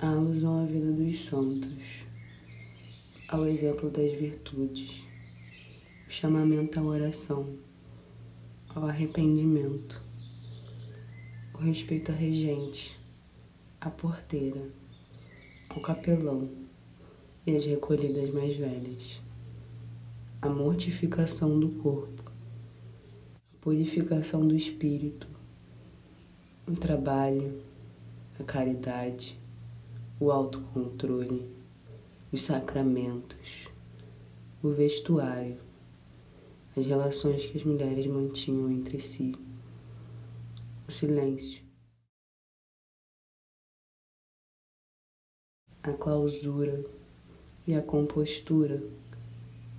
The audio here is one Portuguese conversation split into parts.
A alusão à vida dos santos, ao exemplo das virtudes, o chamamento à oração, ao arrependimento, o respeito à regente, à porteira, ao capelão e às recolhidas mais velhas, a mortificação do corpo, a purificação do espírito, o trabalho, a caridade, o autocontrole, os sacramentos, o vestuário, as relações que as mulheres mantinham entre si, o silêncio, a clausura e a compostura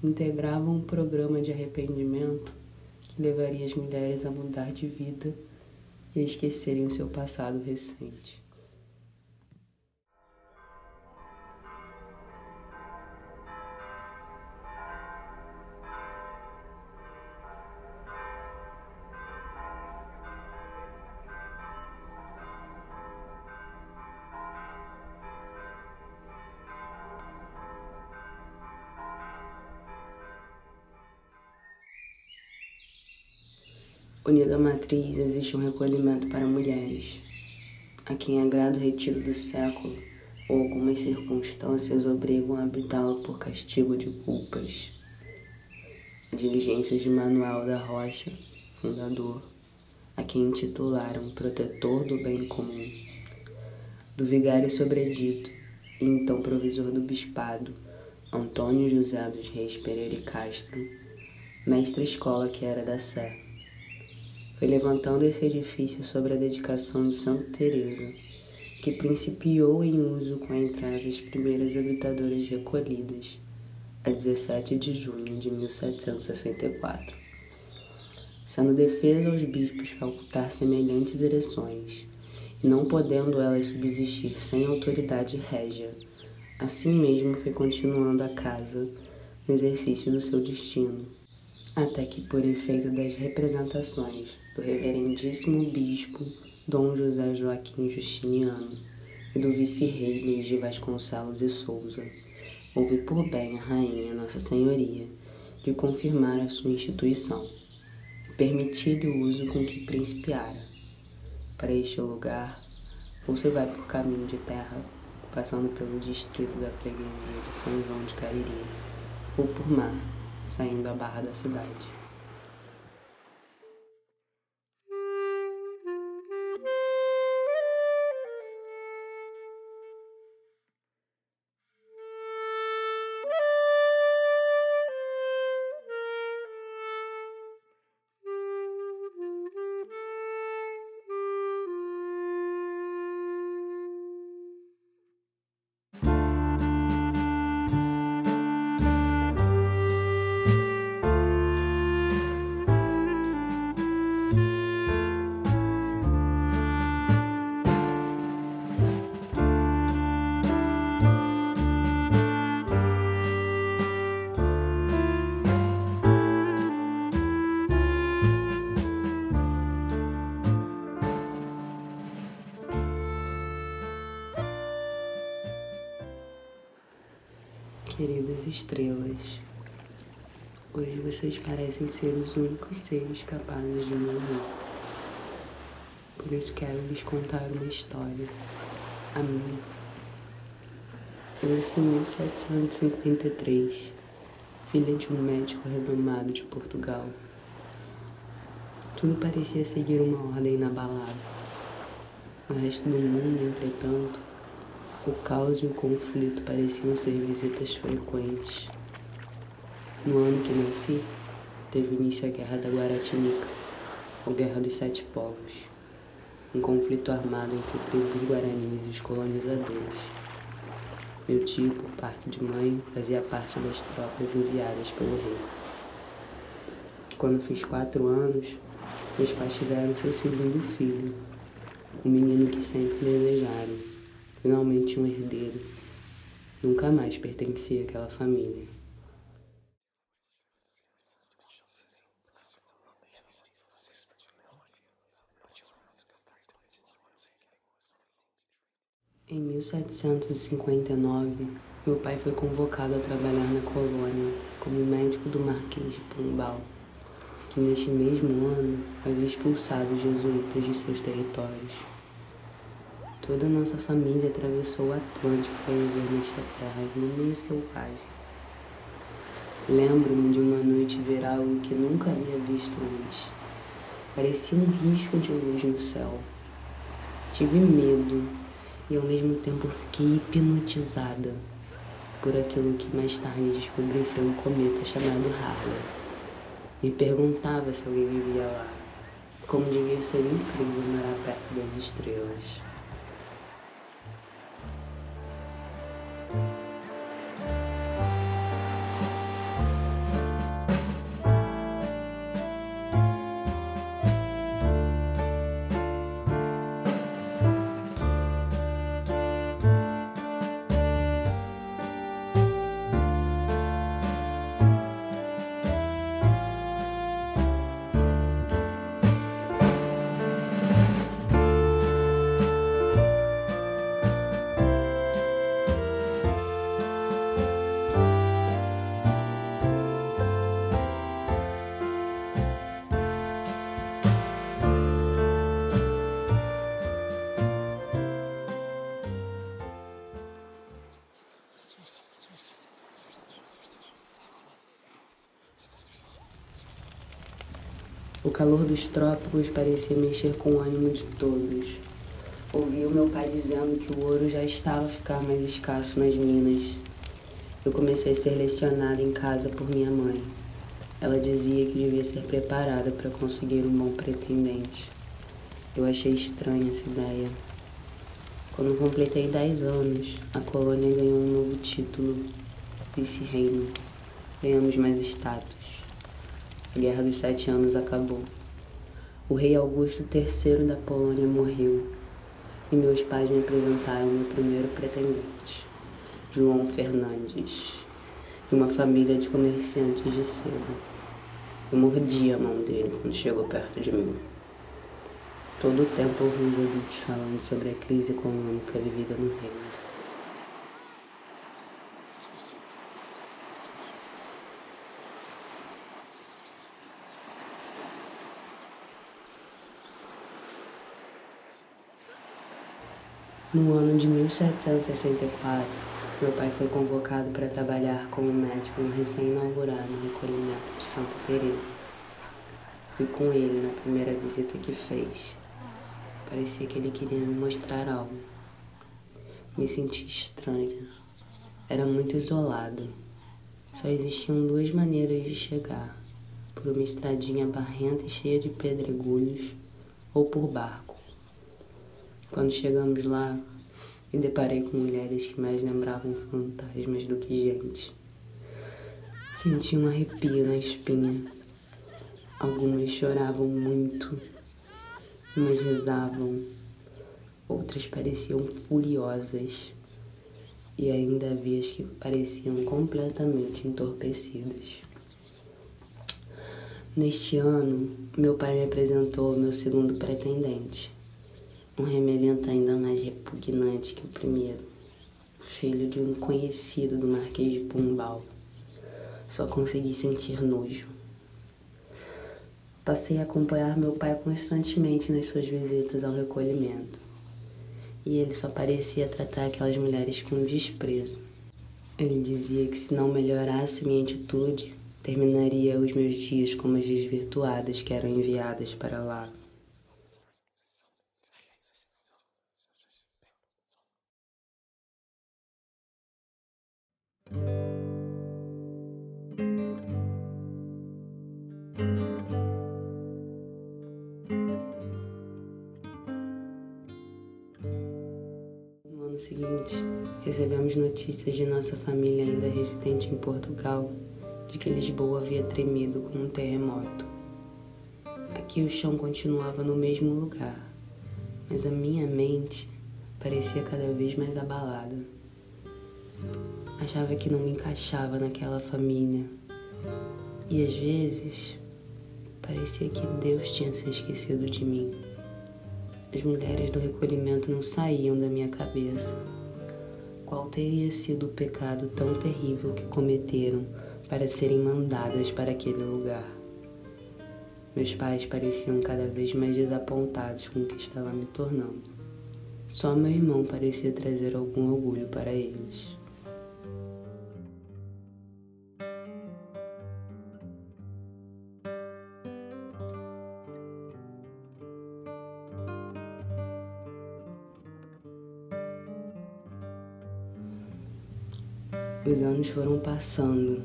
integravam um programa de arrependimento que levaria as mulheres a mudar de vida e a esquecerem o seu passado recente. Unida à matriz, existe um recolhimento para mulheres, a quem agrada o retiro do século ou algumas circunstâncias obrigam a habitá-lo por castigo de culpas. Diligências de Manuel da Rocha, fundador, a quem intitularam protetor do bem comum, do vigário sobredito e então provisor do bispado, Antônio José dos Reis Pereira e Castro, mestre escola que era da Sé. Foi levantando esse edifício sobre a dedicação de Santa Teresa, que principiou em uso com a entrada das primeiras habitadoras recolhidas, a 17 de junho de 1764, sendo defesa aos bispos facultar semelhantes ereções, e não podendo elas subsistir sem autoridade régia. Assim mesmo foi continuando a casa no exercício do seu destino, até que, por efeito das representações do reverendíssimo bispo Dom José Joaquim Justiniano e do vice-rei Luís de Vasconcelos e Souza, houve por bem a rainha Nossa Senhoria de confirmar a sua instituição, e permitido o uso com que principiara. Para este lugar, ou se vai por caminho de terra, passando pelo distrito da freguesia de São João de Cariri, ou por mar, saindo à barra da cidade. Queridas estrelas, hoje vocês parecem ser os únicos seres capazes de me ouvir. Por isso quero lhes contar uma história, a minha. Eu nasci em 1753, filha de um médico renomado de Portugal. Tudo parecia seguir uma ordem inabalável. No resto do mundo, entretanto, o caos e o conflito pareciam ser visitas frequentes. No ano que nasci, teve início a Guerra da Guaratinica, ou Guerra dos Sete Povos, um conflito armado entre tribos guaranis e os colonizadores. Meu tio, por parte de mãe, fazia parte das tropas enviadas pelo rei. Quando fiz 4 anos, meus pais tiveram seu segundo filho, o menino que sempre desejaram. Finalmente um herdeiro. Nunca mais pertencia àquela família. Em 1759, meu pai foi convocado a trabalhar na colônia como médico do Marquês de Pombal, que neste mesmo ano havia expulsado os jesuítas de seus territórios. Toda a nossa família atravessou o Atlântico para viver nesta terra ainda meio selvagem. Lembro-me de uma noite ver algo que nunca havia visto antes. Parecia um risco de luz no céu. Tive medo e ao mesmo tempo fiquei hipnotizada por aquilo que mais tarde descobri ser um cometa chamado Halley. Me perguntava se alguém vivia lá, como devia ser incrível morar perto das estrelas. O calor dos trópicos parecia mexer com o ânimo de todos. Ouvi o meu pai dizendo que o ouro já estava a ficar mais escasso nas minas. Eu comecei a ser lecionada em casa por minha mãe. Ela dizia que devia ser preparada para conseguir um bom pretendente. Eu achei estranha essa ideia. Quando completei 10 anos, a colônia ganhou um novo título, vice-reino. Ganhamos mais status. A Guerra dos 7 Anos acabou. O rei Augusto III da Polônia morreu e meus pais me apresentaram meu primeiro pretendente, João Fernandes, de uma família de comerciantes de seda. Eu mordi a mão dele quando chegou perto de mim. Todo o tempo ouvi os adultos falando sobre a crise econômica vivida no reino. No ano de 1764, meu pai foi convocado para trabalhar como médico no recém-inaugurado recolhimento de Santa Teresa. Fui com ele na primeira visita que fez. Parecia que ele queria me mostrar algo. Me senti estranha. Era muito isolado. Só existiam 2 maneiras de chegar: por uma estradinha barrenta e cheia de pedregulhos, ou por barco. Quando chegamos lá, me deparei com mulheres que mais lembravam fantasmas do que gente. Senti um arrepio na espinha. Algumas choravam muito, umas rezavam, outras pareciam furiosas e ainda havia as que pareciam completamente entorpecidas. Neste ano, meu pai me apresentou ao meu segundo pretendente, um remelento ainda mais repugnante que o primeiro, filho de um conhecido do Marquês de Pombal. Só consegui sentir nojo. Passei a acompanhar meu pai constantemente nas suas visitas ao recolhimento, e ele só parecia tratar aquelas mulheres com desprezo. Ele dizia que se não melhorasse minha atitude, terminaria os meus dias como as desvirtuadas que eram enviadas para lá. No ano seguinte, recebemos notícias de nossa família ainda residente em Portugal, de que Lisboa havia tremido com um terremoto. Aqui o chão continuava no mesmo lugar, mas a minha mente parecia cada vez mais abalada. Achava que não me encaixava naquela família, e às vezes parecia que Deus tinha se esquecido de mim. As mulheres do recolhimento não saíam da minha cabeça. Qual teria sido o pecado tão terrível que cometeram para serem mandadas para aquele lugar? Meus pais pareciam cada vez mais desapontados com o que estava me tornando. Só meu irmão parecia trazer algum orgulho para eles. Os anos foram passando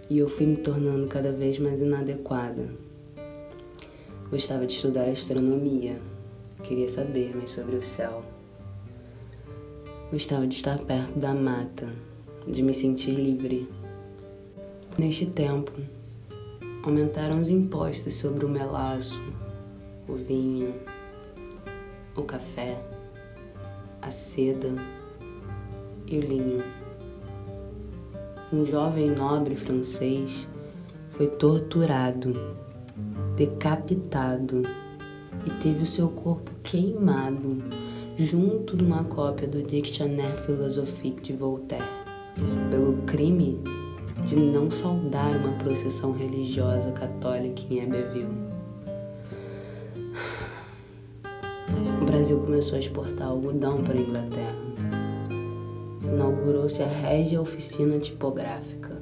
e eu fui me tornando cada vez mais inadequada. Gostava de estudar astronomia, queria saber mais sobre o céu. Gostava de estar perto da mata, de me sentir livre. Neste tempo, aumentaram os impostos sobre o melaço, o vinho, o café, a seda e o linho. Um jovem nobre francês foi torturado, decapitado e teve o seu corpo queimado junto de uma cópia do Dictionnaire philosophique de Voltaire, pelo crime de não saudar uma procissão religiosa católica em Abbeville. O Brasil começou a exportar algodão para a Inglaterra. Inaugurou-se a Régia Oficina Tipográfica.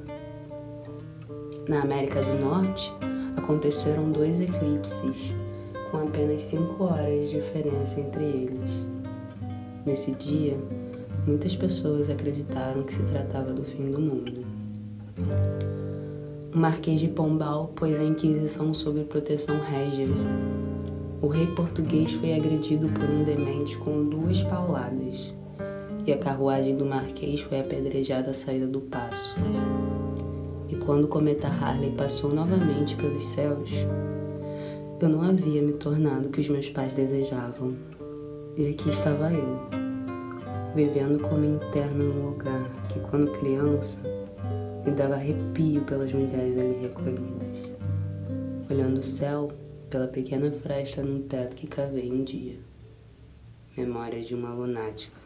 Na América do Norte, aconteceram 2 eclipses, com apenas 5 horas de diferença entre eles. Nesse dia, muitas pessoas acreditaram que se tratava do fim do mundo. O Marquês de Pombal pôs a Inquisição sob proteção régia. O rei português foi agredido por um demente com 2 pauladas. E a carruagem do Marquês foi apedrejada à saída do paço. E quando o cometa Harley passou novamente pelos céus, eu não havia me tornado o que os meus pais desejavam. E aqui estava eu, vivendo como interna num lugar que, quando criança, me dava arrepio pelas mulheres ali recolhidas, olhando o céu pela pequena fresta no teto que cavei um dia. Memória de uma lunática.